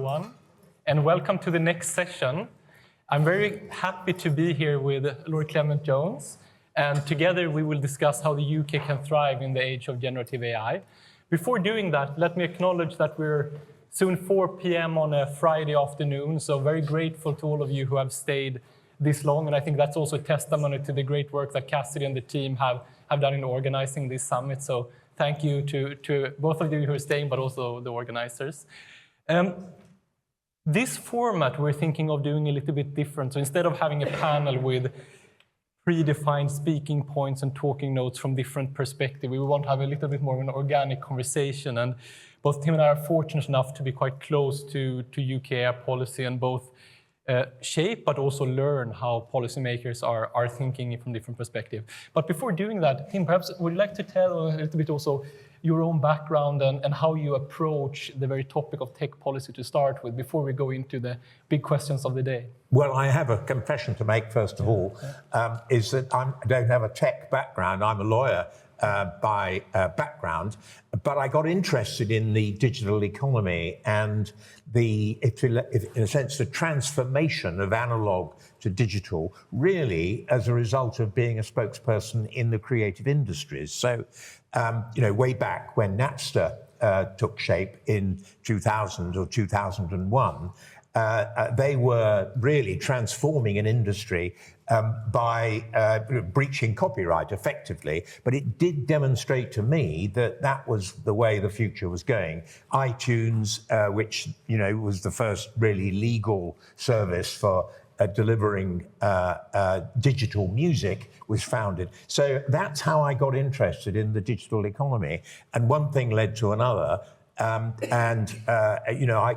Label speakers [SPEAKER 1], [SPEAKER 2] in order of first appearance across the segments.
[SPEAKER 1] everyone, and welcome to the next session. I'm very happy to be here with Lord Clement Jones, and together we will discuss how the UK can thrive in the age of generative AI. Before doing that, let me acknowledge that we're soon 4 p.m. on a Friday afternoon, so very grateful to all of you who have stayed this long, and I think that's also a testimony to the great work that Cassidy and the team have done in organizing this summit. So thank you to both of you who are staying, but also the organizers. This format we're thinking of doing a little bit different. So instead of having a panel with predefined speaking points and talking notes from different perspectives, we want to have a little bit more of an organic conversation. And both Tim and I are fortunate enough to be quite close to UK air policy and both shape, but also learn how policymakers are thinking from different perspectives. But before doing that, Tim, perhaps would you like to tell a little bit also your own background and how you approach the very topic of tech policy to start with before we go into the big questions of the day?
[SPEAKER 2] Well, I have a confession to make, first of all, is that I don't have a tech background. I'm a lawyer by background, but I got interested in the digital economy and in a sense, the transformation of analog to digital, really as a result of being a spokesperson in the creative industries. So, way back when Napster took shape in 2000 or 2001, they were really transforming an industry by breaching copyright effectively, but it did demonstrate to me that that was the way the future was going. iTunes, which was the first really legal service for delivering digital music, was founded. So that's how I got interested in the digital economy, and one thing led to another. I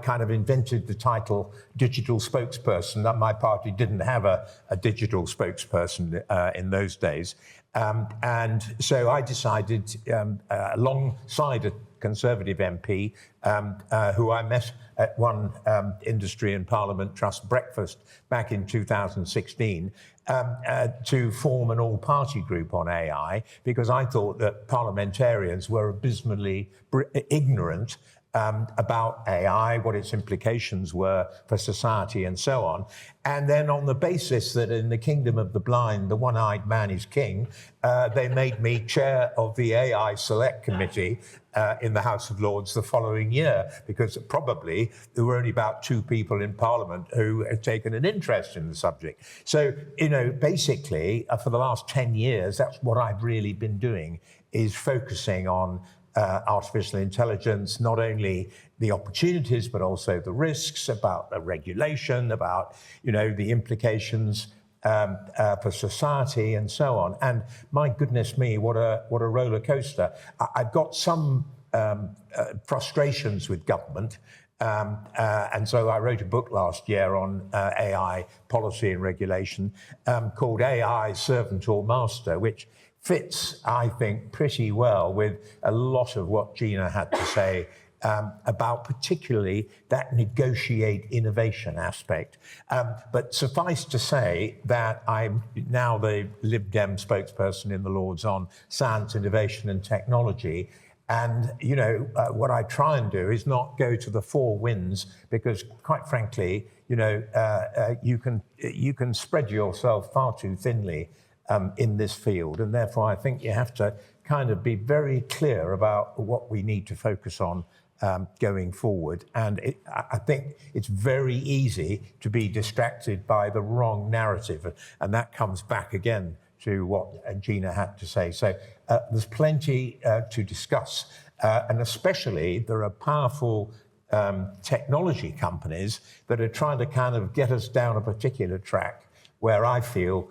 [SPEAKER 2] kind of invented the title digital spokesperson. My party didn't have a digital spokesperson in those days. And so I decided, alongside a Conservative MP, who I met at one Industry and Parliament Trust breakfast back in 2016, to form an all-party group on AI, because I thought that parliamentarians were abysmally ignorant about AI, what its implications were for society and so on. And then on the basis that in the kingdom of the blind, the one-eyed man is king, they made me chair of the AI Select Committee in the House of Lords the following year, because probably there were only about 2 people in Parliament who had taken an interest in the subject. So, basically, for the last 10 years, that's what I've really been doing, is focusing on artificial intelligence, not only the opportunities, but also the risks, about the regulation, about, the implications for society and so on. And my goodness me, what a roller coaster. I've got some frustrations with government. And so I wrote a book last year on AI policy and regulation called AI Servant or Master, which fits, I think, pretty well with a lot of what Gina had to say about particularly that negotiate innovation aspect. But suffice to say that I'm now the Lib Dem spokesperson in the Lords on science, innovation and technology. And, what I try and do is not go to the 4 winds, because quite frankly, you can spread yourself far too thinly in this field. And therefore, I think you have to kind of be very clear about what we need to focus on going forward. And I think it's very easy to be distracted by the wrong narrative. And that comes back again to what Gina had to say. So there's plenty to discuss. And especially there are powerful technology companies that are trying to kind of get us down a particular track where I feel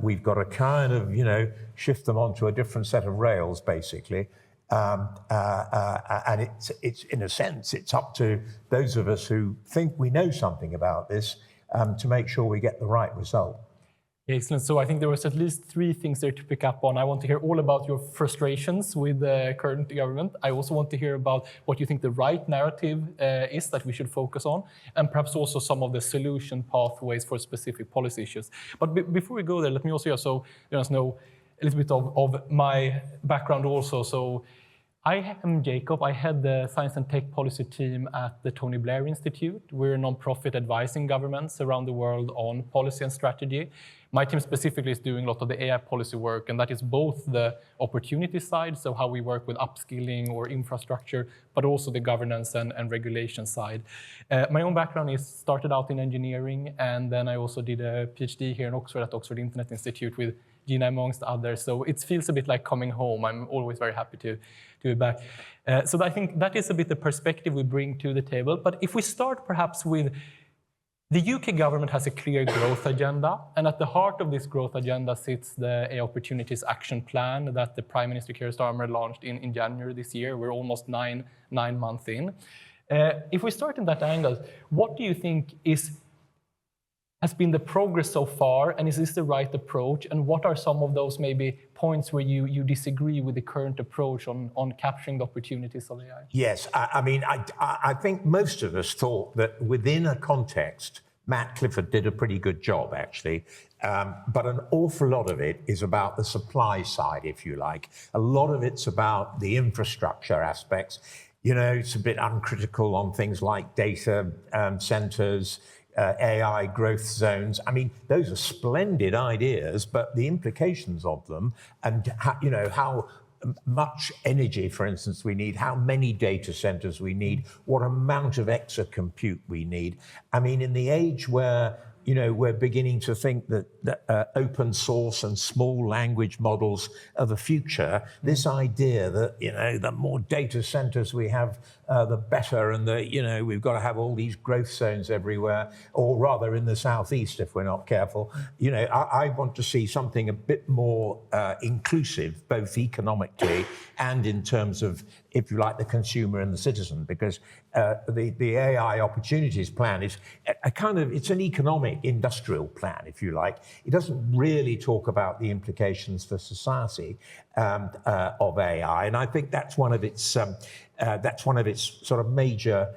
[SPEAKER 2] we've got to kind of, shift them onto a different set of rails, basically. And it's in a sense, it's up to those of us who think we know something about this to make sure we get the right result.
[SPEAKER 1] Excellent. So I think there was at least 3 things there to pick up on. I want to hear all about your frustrations with the current government. I also want to hear about what you think the right narrative is that we should focus on, and perhaps also some of the solution pathways for specific policy issues. But before we go there, let me also know a little bit of my background also. So I am Jacob. I head the Science and Tech Policy team at the Tony Blair Institute. We're a nonprofit advising governments around the world on policy and strategy. My team specifically is doing a lot of the AI policy work, and that is both the opportunity side, so how we work with upskilling or infrastructure, but also the governance and regulation side. My own background is started out in engineering, and then I also did a PhD here in Oxford at Oxford Internet Institute with Gina amongst others. So it feels a bit like coming home. I'm always very happy to be back. So I think that is a bit the perspective we bring to the table. But if we start perhaps with the UK government has a clear growth agenda, and at the heart of this growth agenda sits the AI Opportunities Action Plan that the Prime Minister Keir Starmer launched in January this year. We're almost nine months in. If we start in that angle, what do you think has been the progress so far, and is this the right approach? And what are some of those maybe points where you disagree with the current approach on capturing the opportunities of AI?
[SPEAKER 2] Yes, I think most of us thought that within a context, Matt Clifford did a pretty good job, actually. But an awful lot of it is about the supply side, if you like. A lot of it's about the infrastructure aspects. You know, it's a bit uncritical on things like data centers, AI growth zones. I mean, those are splendid ideas, but the implications of them and how much energy, for instance, we need, how many data centers we need, what amount of exacompute compute we need. I mean, in the age where we're beginning to think that open source and small language models are the future. This idea that, the more data centers we have, the better, and we've got to have all these growth zones everywhere, or rather in the southeast if we're not careful. I want to see something a bit more inclusive, both economically and in terms of, if you like, the consumer and the citizen, because the AI Opportunities Plan is it's an economic industrial plan, if you like. It doesn't really talk about the implications for society of AI, and I think that's one of its sort of major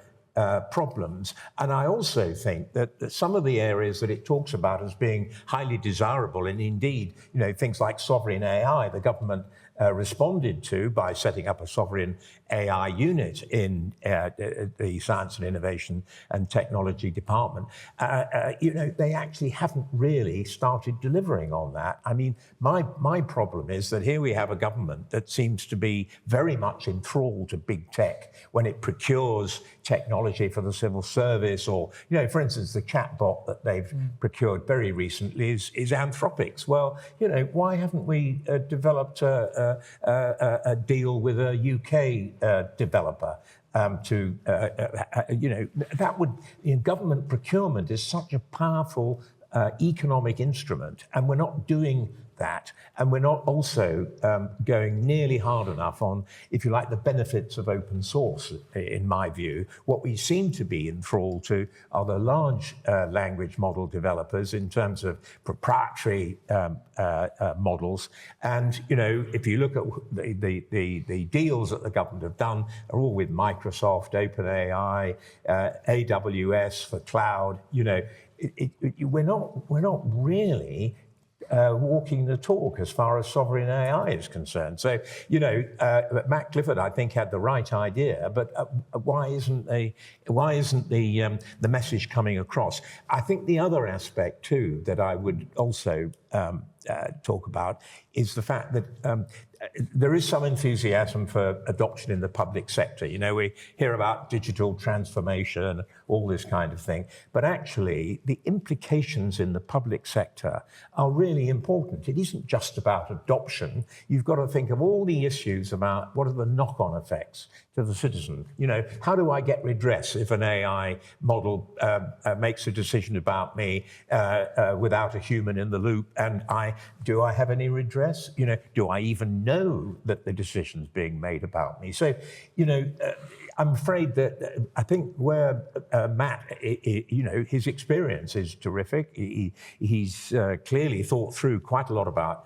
[SPEAKER 2] problems. And I also think that some of the areas that it talks about as being highly desirable, and indeed, things like sovereign AI, the government responded to by setting up a sovereign AI unit in the Science and Innovation and Technology Department. They actually haven't really started delivering on that. I mean, my problem is that here we have a government that seems to be very much enthralled to big tech when it procures technology for the civil service, or, for instance, the chatbot that they've procured very recently is Anthropic's. Well, why haven't we developed a deal with a UK developer that would, government procurement is such a powerful economic instrument, and we're not doing that, and we're not also going nearly hard enough on, if you like, the benefits of open source, in my view. What we seem to be enthralled to are the large language model developers in terms of proprietary models. And, if you look at the deals that the government have done are all with Microsoft, OpenAI, AWS for cloud. We're not really walking the talk as far as sovereign AI is concerned. So, Matt Clifford, I think, had the right idea, but why isn't the message coming across? I think the other aspect too that I would also talk about is the fact that there is some enthusiasm for adoption in the public sector. We hear about digital transformation, all this kind of thing, but actually the implications in the public sector are really important. It isn't just about adoption. You've got to think of all the issues about what are the knock-on effects to the citizen. How do I get redress if an AI model makes a decision about me without a human in the loop, and do I have any redress? Do I even know that the decision's being made about me? So, I'm afraid that I think where Matt, his experience is terrific. He's clearly thought through quite a lot about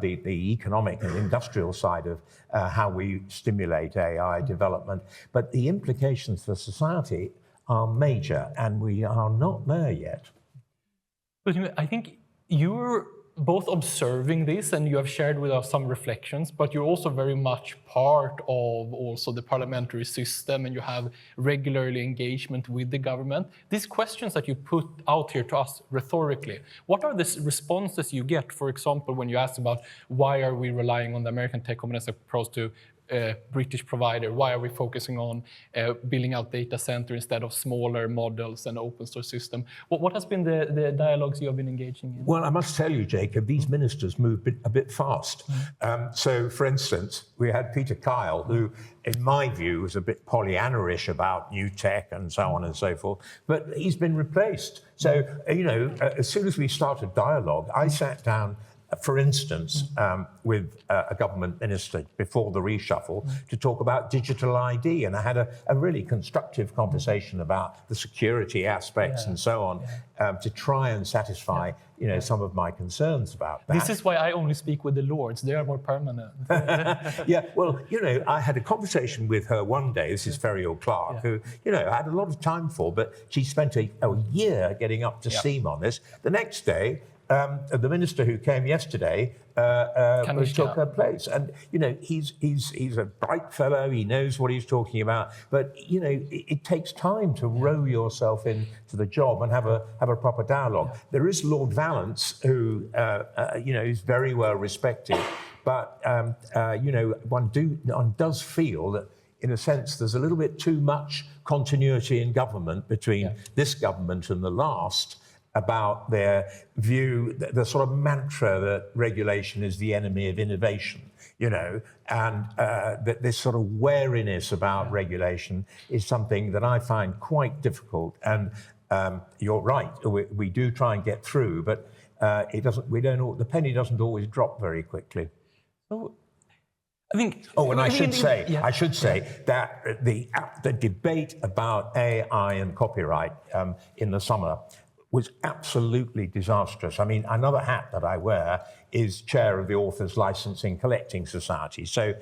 [SPEAKER 2] the economic and industrial side of how we stimulate AI development. But the implications for society are major, and we are not there yet.
[SPEAKER 1] But I think you're both observing this, and you have shared with us some reflections, but you're also very much part of also the parliamentary system, and you have regularly engagement with the government. These questions that you put out here to us rhetorically, what are the responses you get? For example, when you ask about why are we relying on the American tech companies as opposed to British provider? Why are we focusing on building out data center instead of smaller models and open source system? What has been the dialogues you have been engaging in?
[SPEAKER 2] Well, I must tell you, Jacob, these ministers move a bit fast. So, for instance, we had Peter Kyle, who, in my view, was a bit Pollyanna-ish about new tech and so on and so forth, but he's been replaced. So, as soon as we started dialogue, I sat down, for instance, with a government minister before the reshuffle to talk about digital ID. And I had a really constructive conversation about the security aspects and so on to try and satisfy some of my concerns about that.
[SPEAKER 1] This is why I only speak with the Lords. They are more permanent.
[SPEAKER 2] Yeah, well, I had a conversation with her one day. This is Ferriol Clark, who, I had a lot of time for, but she spent a year getting up to steam on this. The next day, the minister who came yesterday took her place, and he's a bright fellow. He knows what he's talking about, but it takes time to row yourself into the job and have a proper dialogue. There is Lord Valence, who is very well respected, but one does feel that, in a sense, there's a little bit too much continuity in government between this government and the last, about their view, the sort of mantra that regulation is the enemy of innovation, and that this sort of wariness about regulation is something that I find quite difficult. And you're right, we do try and get through, but the penny doesn't always drop very quickly.
[SPEAKER 1] So, I think.
[SPEAKER 2] Oh, and I should say that the debate about AI and copyright in the summer was absolutely disastrous. I mean, another hat that I wear is chair of the Authors Licensing Collecting Society. So,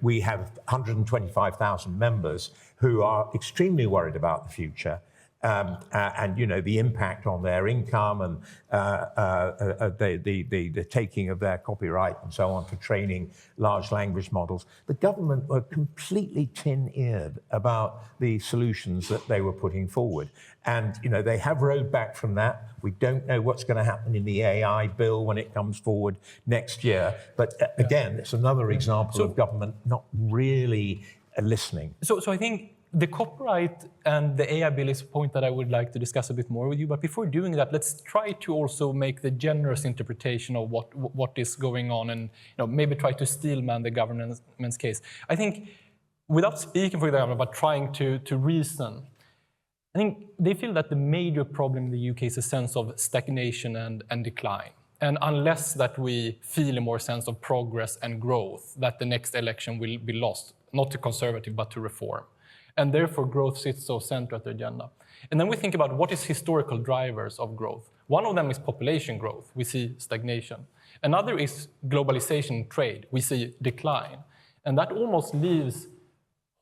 [SPEAKER 2] we have 125,000 members who are extremely worried about the future. And the impact on their income and the taking of their copyright and so on for training large language models. The government were completely tin-eared about the solutions that they were putting forward. And, they have rowed back from that. We don't know what's going to happen in the AI bill when it comes forward next year. But again, it's another example of government not really listening.
[SPEAKER 1] So I think the copyright and the AI bill is a point that I would like to discuss a bit more with you. But before doing that, let's try to also make the generous interpretation of what is going on, and maybe try to steelman the government's case. I think, without speaking for the government, but trying to reason, I think they feel that the major problem in the UK is a sense of stagnation and decline. And unless that we feel a more sense of progress and growth, that the next election will be lost, not to Conservative, but to Reform. And therefore, growth sits so central at the agenda. And then we think about what is historical drivers of growth. One of them is population growth. We see stagnation. Another is globalization and trade. We see decline. And that almost leaves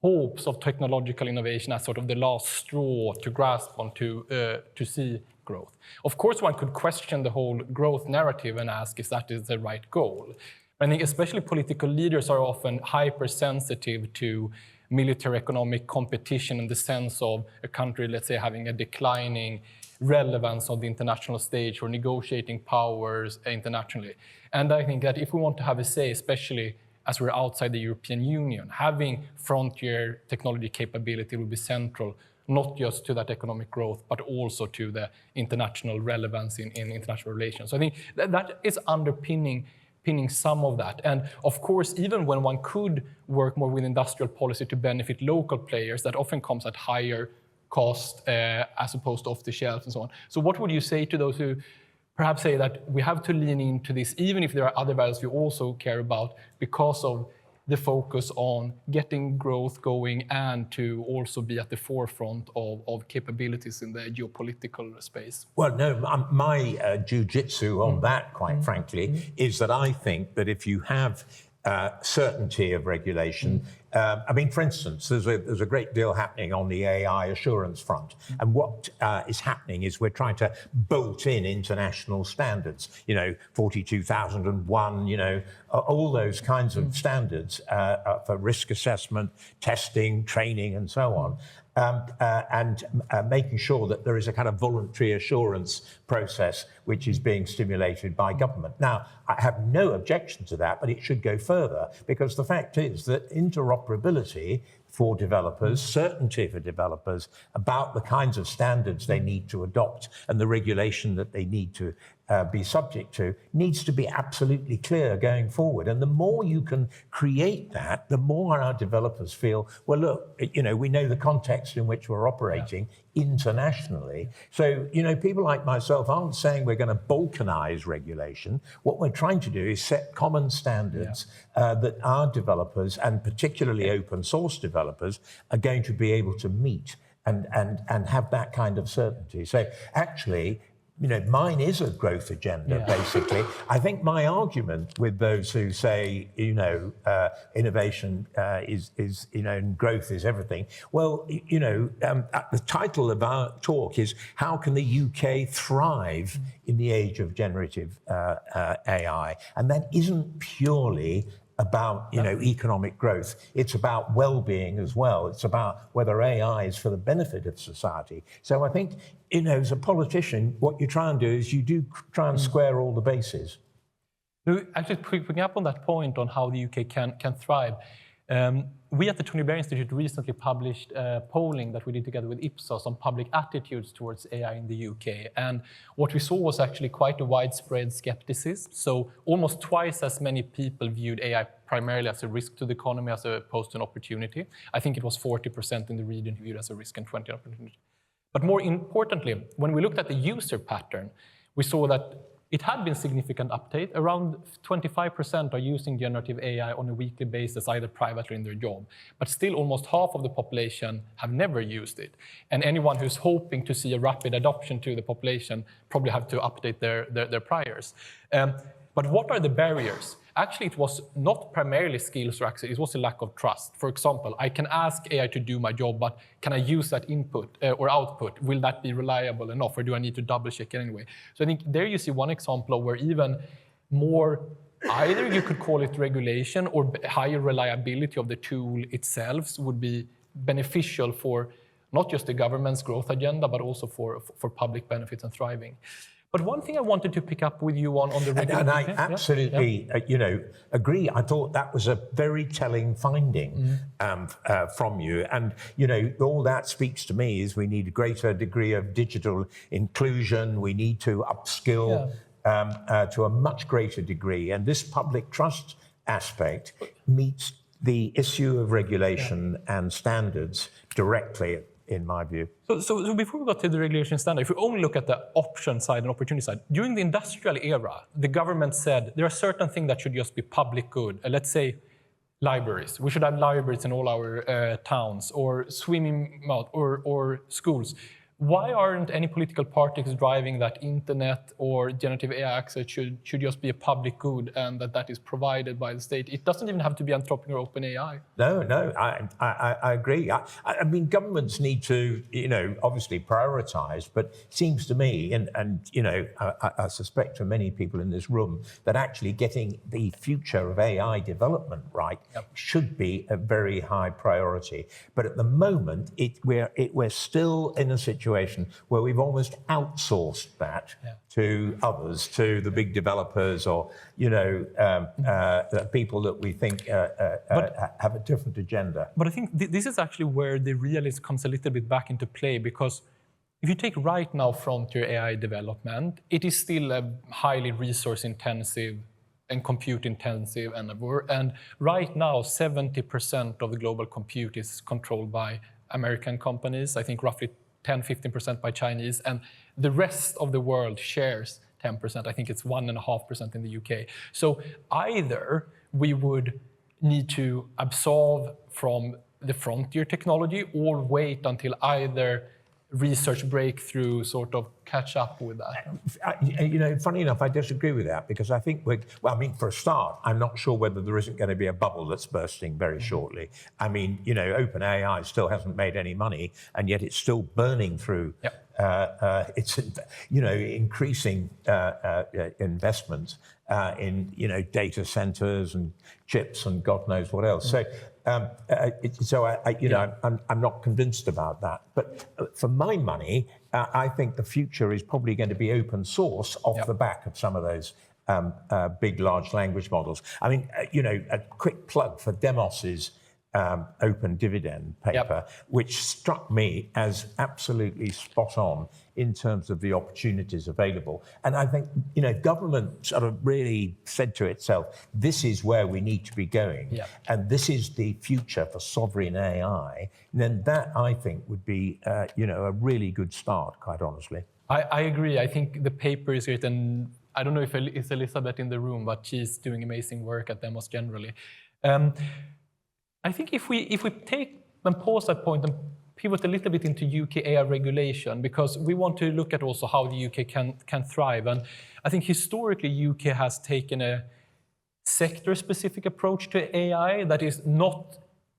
[SPEAKER 1] hopes of technological innovation as sort of the last straw to grasp on to see growth. Of course, one could question the whole growth narrative and ask if that is the right goal. I think especially political leaders are often hypersensitive to military economic competition in the sense of a country, let's say, having a declining relevance on the international stage or negotiating powers internationally. And I think that if we want to have a say, especially as we're outside the European Union, having frontier technology capability will be central, not just to that economic growth, but also to the international relevance in international relations. So I think that is underpinning some of that. And of course, even when one could work more with industrial policy to benefit local players, that often comes at higher cost as opposed to off the shelf and so on. So what would you say to those who perhaps say that we have to lean into this, even if there are other values we also care about, because of the focus on getting growth going and to also be at the forefront of capabilities in the geopolitical space?
[SPEAKER 2] Well, no, my jiu-jitsu on that, quite frankly, is that I think that if you have certainty of regulation. I mean, for instance, there's a great deal happening on the AI assurance front. And what is happening is we're trying to bolt in international standards, 42,001, all those kinds of standards for risk assessment, testing, training, and so on. And making sure that there is a kind of voluntary assurance process which is being stimulated by government. Now, I have no objection to that, but it should go further, because the fact is that interoperability for developers, certainty for developers about the kinds of standards they need to adopt and the regulation that they need to be subject to needs to be absolutely clear going forward. And the more you can create that, the more our developers feel, well, look, we know the context in which we're operating internationally. So, people like myself aren't saying we're going to balkanize regulation. What we're trying to do is set common standards that our developers, and particularly open source developers, are going to be able to meet and have that kind of certainty. So actually, mine is a growth agenda, basically. I think my argument with those who say, innovation is and growth is everything. Well, the title of our talk is How Can the UK Thrive in the Age of Generative AI? And that isn't purely about economic growth. It's about well-being as well. It's about whether AI is for the benefit of society. So I think, as a politician, what you try and do is you do try and square all the bases.
[SPEAKER 1] Actually, picking up on that point on how the UK can thrive, we at the Tony Blair Institute recently published polling that we did together with Ipsos on public attitudes towards AI in the UK. And what we saw was actually quite a widespread skepticism. So almost twice as many people viewed AI primarily as a risk to the economy as opposed to an opportunity. I think it was 40% in the region who viewed it as a risk and 20% opportunity. But more importantly, when we looked at the user pattern, we saw that it had been significant uptake. Around 25% are using generative AI on a weekly basis, either privately or in their job. But still, almost half of the population have never used it. And anyone who's hoping to see a rapid adoption to the population probably have to update their priors. But what are the barriers? Actually, it was not primarily skills or access, it was a lack of trust. For example, I can ask AI to do my job, but can I use that input or output? Will that be reliable enough, or do I need to double check it anyway? So I think there you see one example of where even more, either you could call it regulation or higher reliability of the tool itself would be beneficial for not just the government's growth agenda, but also for public benefits and thriving. But one thing I wanted to pick up with you on the regulation.
[SPEAKER 2] And I absolutely, agree. I thought that was a very telling finding from you. And, all that speaks to me is we need a greater degree of digital inclusion. We need to upskill to a much greater degree. And this public trust aspect meets the issue of regulation and standards directly, in my view.
[SPEAKER 1] So before we got to the regulation standard, if we only look at the option side and opportunity side, during the industrial era, the government said there are certain things that should just be public good. Let's say libraries. We should have libraries in all our towns, or swimming or schools. Why aren't any political parties driving that internet or generative AI access should just be a public good and that is provided by the state? It doesn't even have to be Anthropic or OpenAI.
[SPEAKER 2] No, I agree. I mean, governments need to, obviously prioritize, but it seems to me, and I suspect to many people in this room, that actually getting the future of AI development right should be a very high priority. But at the moment, we're still in a situation where we've almost outsourced that to others, to the big developers, or people that we think have a different agenda.
[SPEAKER 1] But I think this is actually where the realism comes a little bit back into play, because if you take right now frontier AI development, it is still a highly resource intensive and compute intensive endeavor. And right now, 70% of the global compute is controlled by American companies. I think roughly 10-15% by Chinese, and the rest of the world shares 10%. I think it's 1.5% in the UK. So either we would need to absorb from the frontier technology or wait until either research breakthrough sort of catch up with that?
[SPEAKER 2] Funny enough, I disagree with that because I think for a start, I'm not sure whether there isn't going to be a bubble that's bursting very shortly. I mean, OpenAI still hasn't made any money, and yet it's still burning through.
[SPEAKER 1] Yep.
[SPEAKER 2] It's increasing investments in data centers and chips and God knows what else. So I'm not convinced about that. But for my money, I think the future is probably going to be open source off the back of some of those big, large language models. I mean, a quick plug for Demos's open dividend paper, which struck me as absolutely spot on in terms of the opportunities available. And I think, government sort of really said to itself, this is where we need to be going. And this is the future for sovereign AI. And then that, I think, would be, a really good start, quite honestly.
[SPEAKER 1] I agree. I think the paper is great. And I don't know if it's Elizabeth in the room, but she's doing amazing work at Demos generally. I think if we take and pause that point and pivot a little bit into UK AI regulation, because we want to look at also how the UK can thrive. And I think historically UK has taken a sector-specific approach to AI that is not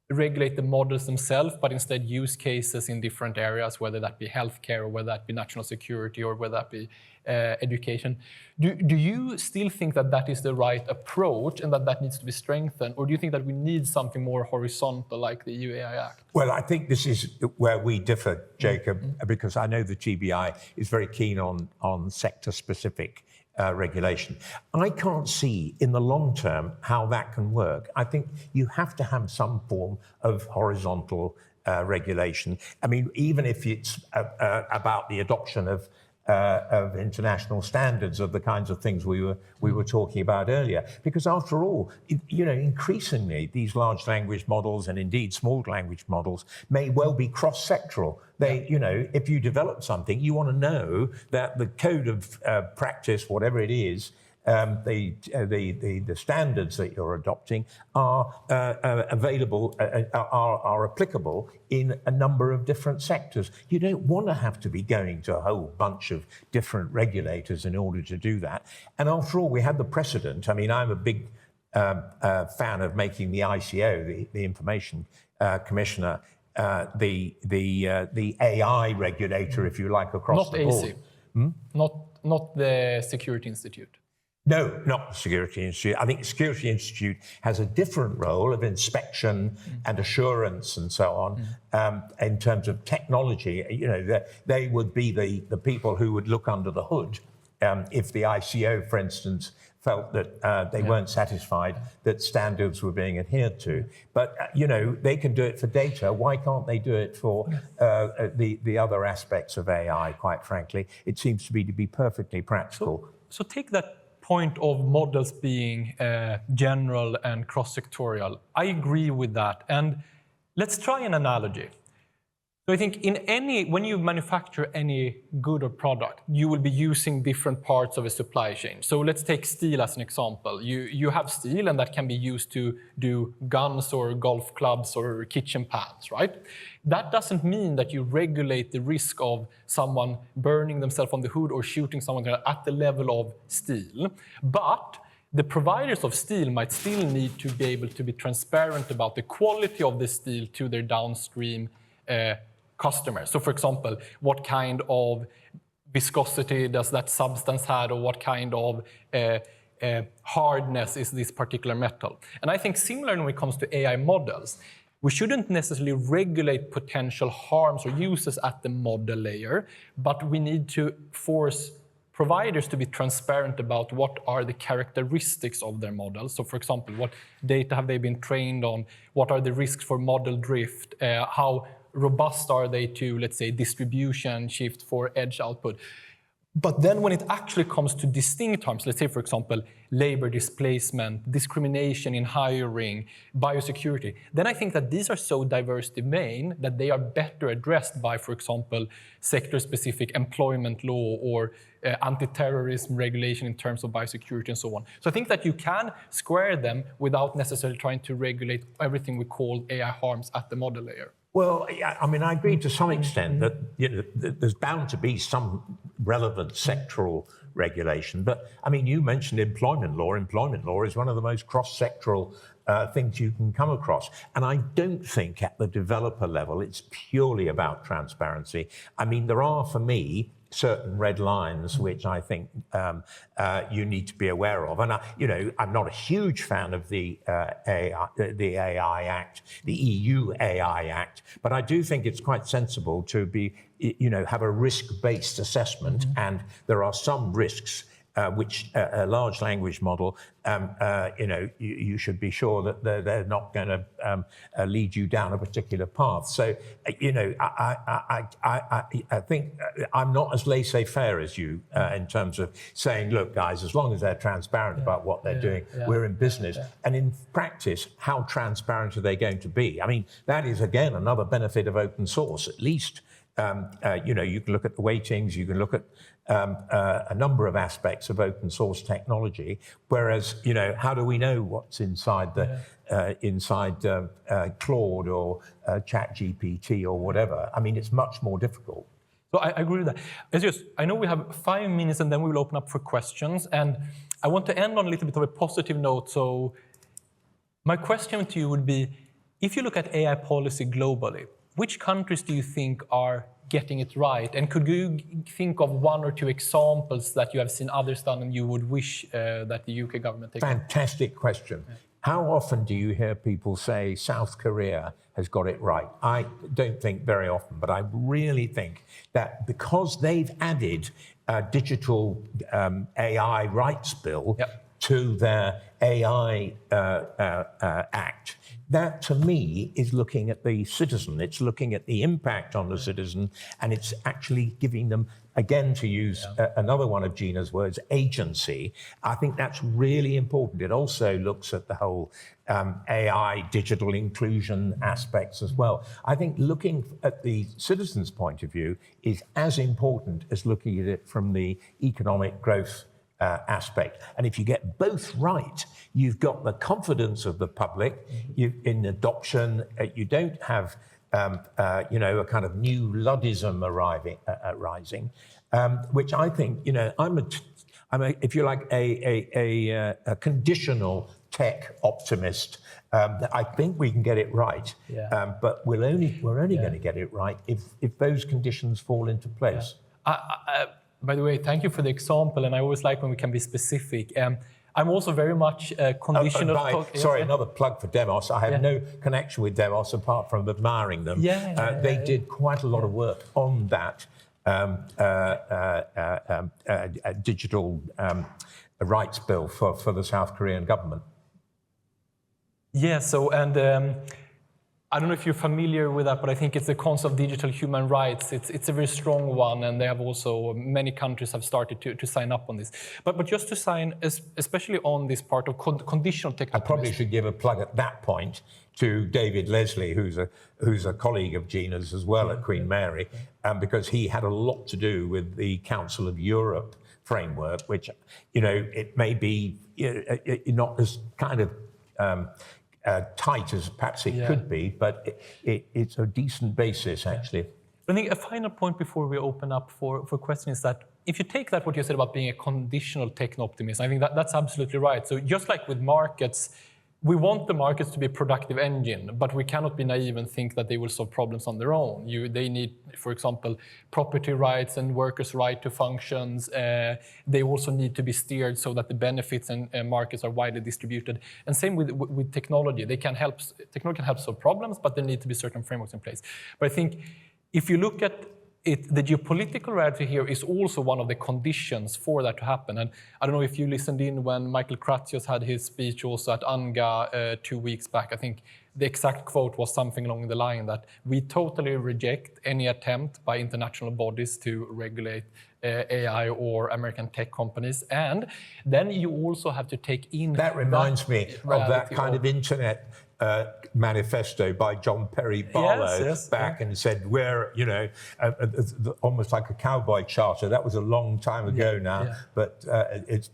[SPEAKER 1] regulate the models themselves, but instead use cases in different areas, whether that be healthcare or whether that be national security or whether that be education. Do you still think that that is the right approach and that needs to be strengthened? Or do you think that we need something more horizontal like the EU AI Act?
[SPEAKER 2] Well, I think this is where we differ, Jacob, because I know the TBI is very keen on sector-specific regulation. I can't see in the long term how that can work. I think you have to have some form of horizontal regulation. I mean, even if it's about the adoption of international standards of the kinds of things we were talking about earlier, because after all, increasingly these large language models and indeed small language models may well be cross-sectoral. They, if you develop something, you want to know that the code of practice, whatever it is, the standards that you're adopting are available, are applicable in a number of different sectors. You don't want to have to be going to a whole bunch of different regulators in order to do that. And after all, we had the precedent. I mean, I'm a big fan of making the ICO, the Information Commissioner, the AI regulator, if you like, across the board.
[SPEAKER 1] Not AC. Not the Security Institute.
[SPEAKER 2] No, not the Security Institute. I think the Security Institute has a different role of inspection and assurance and so on. In terms of technology, they would be the people who would look under the hood if the ICO, for instance, felt that they weren't satisfied that standards were being adhered to. But, they can do it for data. Why can't they do it for the other aspects of AI, quite frankly? It seems to be perfectly practical.
[SPEAKER 1] So take that point of models being general and cross-sectorial. I agree with that. And let's try an analogy. So I think when you manufacture any good or product, you will be using different parts of a supply chain. So let's take steel as an example. You have steel, and that can be used to do guns or golf clubs or kitchen pans, right? That doesn't mean that you regulate the risk of someone burning themselves on the hood or shooting someone at the level of steel. But the providers of steel might still need to be able to be transparent about the quality of the steel to their downstream customers. So for example, what kind of viscosity does that substance have, or what kind of hardness is this particular metal? And I think similarly when it comes to AI models, we shouldn't necessarily regulate potential harms or uses at the model layer, but we need to force providers to be transparent about what are the characteristics of their models. So for example, what data have they been trained on? What are the risks for model drift? How robust are they to, let's say, distribution shift for edge output? But then when it actually comes to distinct harms, let's say, for example, labor displacement, discrimination in hiring, biosecurity, then I think that these are so diverse domain that they are better addressed by, for example, sector-specific employment law or anti-terrorism regulation in terms of biosecurity and so on. So I think that you can square them without necessarily trying to regulate everything we call AI harms at the model layer.
[SPEAKER 2] Well, yeah, I mean, I agree to some extent that there's bound to be some relevant sectoral regulation. But I mean, you mentioned employment law. Employment law is one of the most cross-sectoral things you can come across. And I don't think at the developer level it's purely about transparency. I mean, there are, for me, certain red lines which I think you need to be aware of. And I'm not a huge fan of the AI Act, the EU AI Act, but I do think it's quite sensible to have a risk-based assessment, and there are some risks which a large language model, you should be sure that they're not going to lead you down a particular path. So, I think I'm not as laissez-faire as you in terms of saying, look, guys, as long as they're transparent about what they're doing, we're in business. And in practice, how transparent are they going to be? I mean, that is, again, another benefit of open source. At least, you can look at the weightings, you can look at a number of aspects of open source technology. Whereas, how do we know what's inside Claude or ChatGPT or whatever? I mean, it's much more difficult.
[SPEAKER 1] So I agree with that. I know we have 5 minutes and then we will open up for questions. And I want to end on a little bit of a positive note. So my question to you would be, if you look at AI policy globally, which countries do you think are getting it right? And could you think of 1 or 2 examples that you have seen others done and you would wish that the UK government takes?
[SPEAKER 2] Fantastic question. Yeah. How often do you hear people say South Korea has got it right? I don't think very often, but I really think that because they've added a digital AI rights bill to their AI Act, that to me is looking at the citizen. It's looking at the impact on the citizen, and it's actually giving them, again, to use another one of Gina's words, agency. I think that's really important. It also looks at the whole AI digital inclusion aspects as well. I think looking at the citizen's point of view is as important as looking at it from the economic growth aspect. And if you get both right, you've got the confidence of the public in adoption. You don't have, a kind of new Luddism arising, which I think, I'm if you like, a conditional tech optimist. I think we can get it right, but we're only going to get it right if those conditions fall into place.
[SPEAKER 1] By the way, thank you for the example, and I always like when we can be specific. I'm also very much conditional.
[SPEAKER 2] Another plug for Demos. I have no connection with Demos apart from admiring them. They did quite a lot of work on that digital rights bill for the South Korean government.
[SPEAKER 1] Yeah, I don't know if you're familiar with that, but I think it's the concept of digital human rights. It's a very strong one, and they have also, many countries have started to sign up on this. But just to sign, especially on this part of conditional technology.
[SPEAKER 2] I probably should give a plug at that point to David Leslie, who's a colleague of Gina's as well at Queen Mary, because he had a lot to do with the Council of Europe framework, which, it may be not as kind of tight as perhaps it could be, but it's a decent basis, actually.
[SPEAKER 1] I think a final point before we open up for questions is that if you take that, what you said about being a conditional techno-optimist, I think that's absolutely right. So just like with markets, we want the markets to be a productive engine, but we cannot be naive and think that they will solve problems on their own. They need, for example, property rights and workers' right to functions. They also need to be steered so that the benefits and markets are widely distributed. And same with technology. Technology can help solve problems, but there need to be certain frameworks in place. But I think if you look at it, the geopolitical reality here is also one of the conditions for that to happen. And I don't know if you listened in when Michael Kratsios had his speech also at UNGA 2 weeks back. I think the exact quote was something along the line that we totally reject any attempt by international bodies to regulate AI or American tech companies. And then you also have to take in...
[SPEAKER 2] That reminds me of that kind of internet manifesto by John Perry Barlow back and said, we're, almost like a cowboy charter. That was a long time ago now, but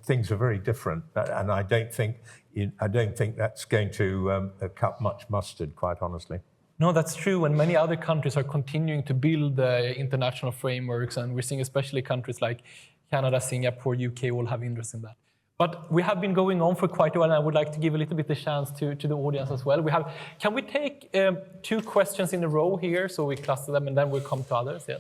[SPEAKER 2] things are very different. And I don't think that's going to cut much mustard, quite honestly.
[SPEAKER 1] No, that's true, and many other countries are continuing to build international frameworks, and we're seeing especially countries like Canada, Singapore, UK all have interest in that. But we have been going on for quite a while, and I would like to give a little bit the chance to the audience as well. Can we take 2 questions in a row here, so we cluster them, and then we'll come to others? Yeah.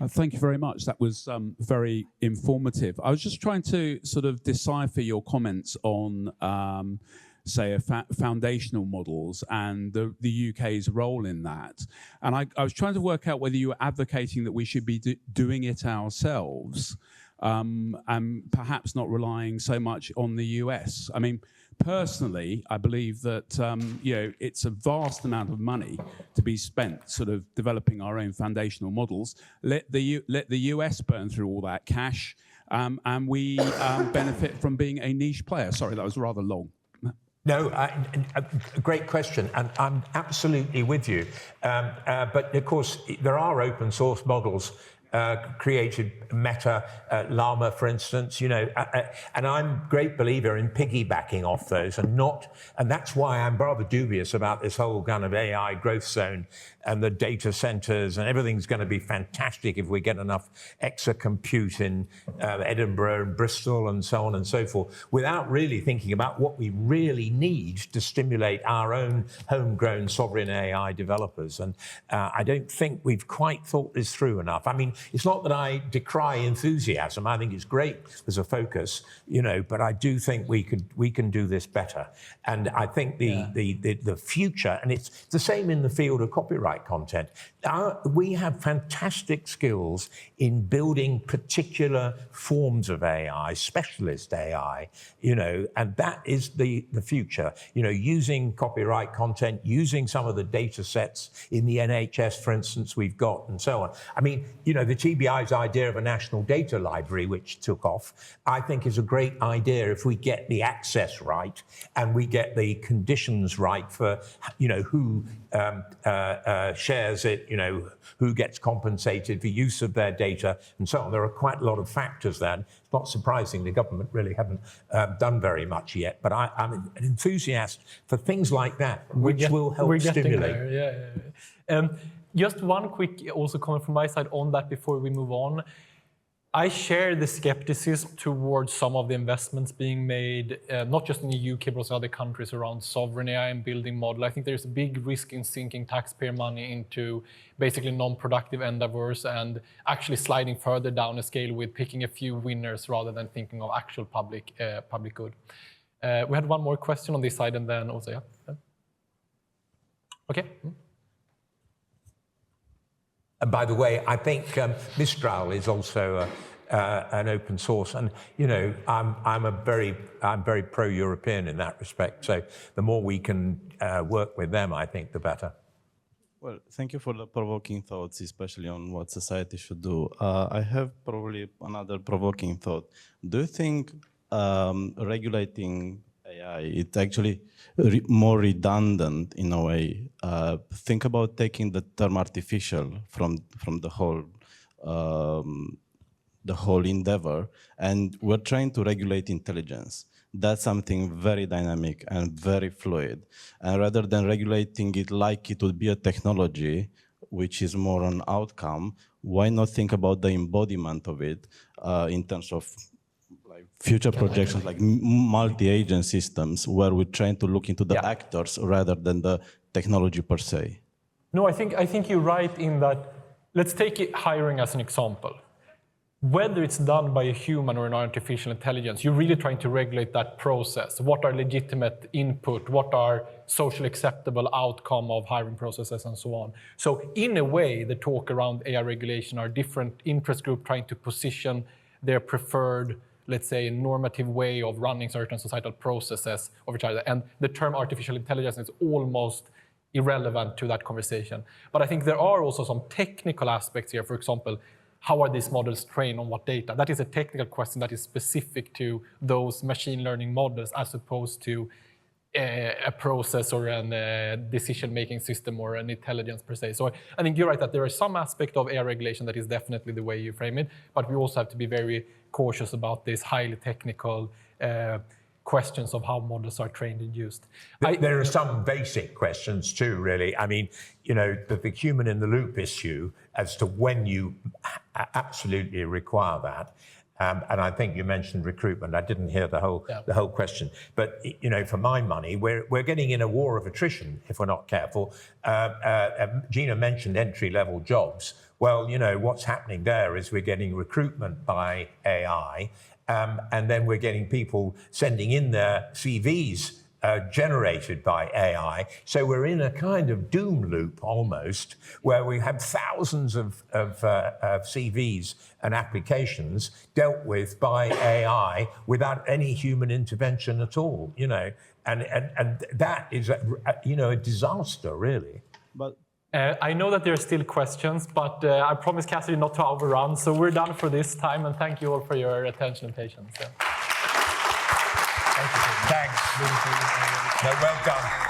[SPEAKER 3] Thank you very much. That was very informative. I was just trying to sort of decipher your comments on, say, foundational models and the UK's role in that. And I was trying to work out whether you were advocating that we should be doing it ourselves, and perhaps not relying so much on the US. I mean, personally, I believe that it's a vast amount of money to be spent sort of developing our own foundational models. Let the US burn through all that cash, and we benefit from being a niche player. Sorry, that was rather long.
[SPEAKER 2] No, a great question, and I'm absolutely with you. But of course, there are open source models created, Meta, Llama, for instance, and I'm a great believer in piggybacking off those and that's why I'm rather dubious about this whole kind of AI growth zone and the data centers, and everything's going to be fantastic if we get enough extra compute in Edinburgh and Bristol and so on and so forth, without really thinking about what we really need to stimulate our own homegrown sovereign AI developers. And I don't think we've quite thought this through enough. I mean, it's not that I decry enthusiasm. I think it's great as a focus, but I do think we can do this better. And I think the future, and it's the same in the field of copyright content. We have fantastic skills in building particular forms of AI, specialist AI, and that is the future. Using copyright content, using some of the data sets in the NHS, for instance, we've got, and so on. I mean, the TBI's idea of a national data library, which took off, I think is a great idea if we get the access right and we get the conditions right for, who shares it, who gets compensated for use of their data, and so on. There are quite a lot of factors there. It's not surprising the government really haven't done very much yet, but I'm an enthusiast for things like that, which will help stimulate.
[SPEAKER 1] Yeah. Just one quick also comment from my side on that before we move on. I share the skepticism towards some of the investments being made, not just in the UK, but also other countries around sovereign AI and building model. I think there's a big risk in sinking taxpayer money into basically non-productive endeavors and actually sliding further down a scale with picking a few winners rather than thinking of actual public good. We had one more question on this side, and then also, yeah. Okay.
[SPEAKER 2] And by the way, I think Mistral is also an open source, and I'm very pro-European in that respect. So the more we can work with them, I think the better.
[SPEAKER 4] Well, thank you for the provoking thoughts, especially on what society should do. I have probably another provoking thought. Do you think regulating AI, it's actually more redundant in a way? Think about taking the term artificial from the whole endeavor, and we're trying to regulate intelligence. That's something very dynamic and very fluid. And rather than regulating it like it would be a technology, which is more an outcome, why not think about the embodiment of it in terms of future projections, like multi-agent systems, where we're trying to look into the actors rather than the technology per se?
[SPEAKER 1] No, I think you're right in that. Let's take hiring as an example. Whether it's done by a human or an artificial intelligence, you're really trying to regulate that process. What are legitimate input? What are socially acceptable outcome of hiring processes and so on? So in a way, the talk around AI regulation are different interest groups trying to position their preferred, let's say, normative way of running certain societal processes of each other. And the term artificial intelligence is almost irrelevant to that conversation. But I think there are also some technical aspects here. For example, how are these models trained on what data? That is a technical question that is specific to those machine learning models as opposed to a process or a decision-making system or an intelligence per se. So I think you're right that there is some aspect of AI regulation that is definitely the way you frame it, but we also have to be very cautious about this highly technical questions of how models are trained and used.
[SPEAKER 2] There are some basic questions too, really. I mean, you know, the human in the loop issue as to when you absolutely require that. And I think you mentioned recruitment. I didn't hear the whole question. But, you know, for my money, we're getting in a war of attrition if we're not careful. Gina mentioned entry-level jobs. Well, you know, what's happening there is we're getting recruitment by AI, and then we're getting people sending in their CVs generated by AI. So we're in a kind of doom loop almost, where we have thousands of CVs and applications dealt with by AI without any human intervention at all, you know. And that is, you know, a disaster, really.
[SPEAKER 4] But
[SPEAKER 1] I know that there are still questions, but I promised Cassidy not to overrun, so we're done for this time, and thank you all for your attention and patience. Yeah.
[SPEAKER 2] Thanks. No, well done.